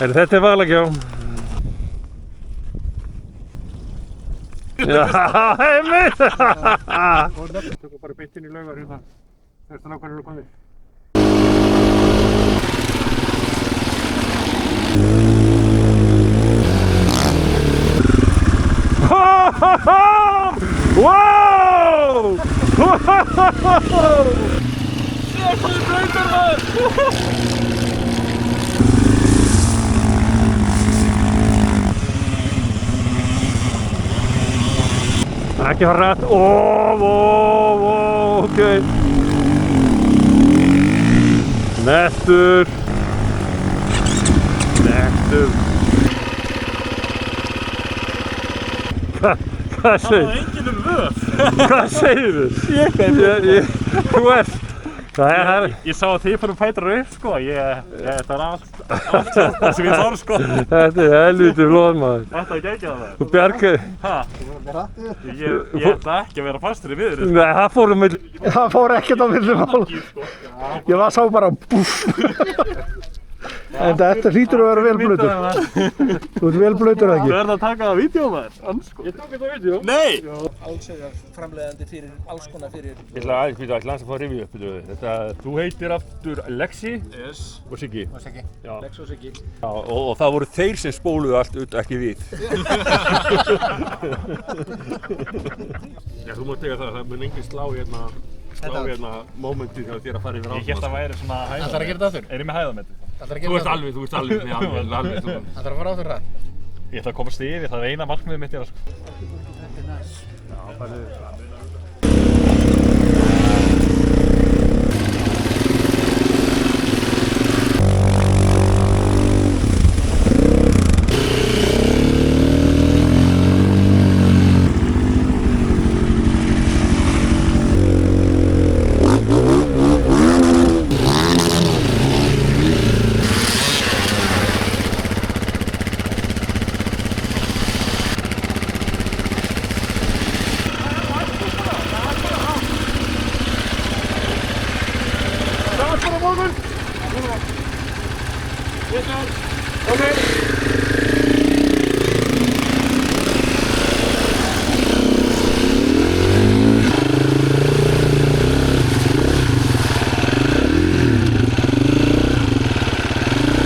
Þetta Valagjá. Já, einmitt! Tökum bara beint inn í Laugar hérna. Þetta nákvæmlega eru komið. Wow! Þetta brautar maður! Ekki fara rætt. Ok. Nettur. Hvað segir? Það var enginn vöf. Hvað segir þú? Þú ert. Ég sá að þið fórum fætur upp sko. Þetta var allt það sem ég þarf sko. Þetta helviti flott maður. Þetta geggjað það. Þú bjargaði. Hæ? Ég ætla ekki að vera fastur í viðri. Nei, það fór milli. Það fór ekkert á milli mála. Ég sá bara búff. En þetta hlýtur að vera vel blautur. Þú ert vel blautur eða ekki? Þú ert að taka það á vídeo maður. Ég tók þetta á vídeo. Nei! Allsherjar framleiðandi fyrir alls konar fyrir... Ég ætla aðeins að fá að rifja upp. Þú heitir aftur Lexi og Siggi. Siggi. Lexi og Siggi. Já, og það voru þeir sem spóluðu allt út, ekki við. Já, þú mátt eiga það mun enginn slá hérna mómentið þegar þér að fara yfir áfram. Ég hélt að væri svona hæðamet. Það þarf að gera þetta aftur? Er ég með hæðametið? Þú ert alveg. Það þarf að fara aftur rætt? Ég ætla að komast yfir, það er eina markmiðið mitt sko. Þetta er næs. Já, farðu.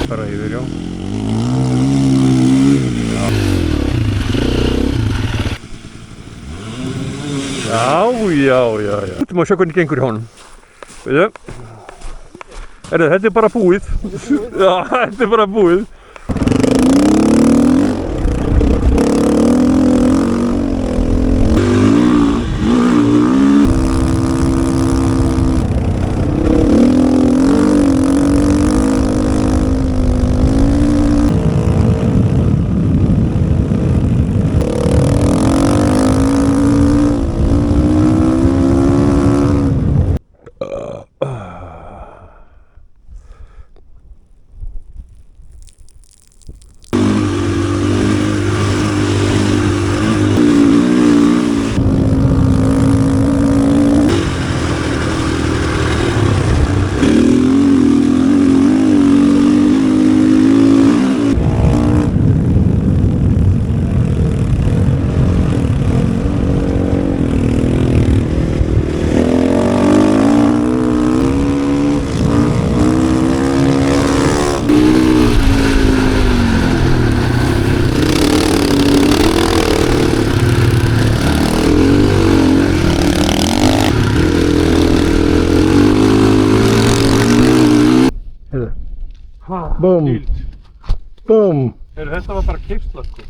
Bara yfir, já. Já. Þú má sjá hvernig gengur í honum. Veitu? Þetta er bara búið. Já, þetta er bara búið. Búm. Þetta var bara keyrsla sko.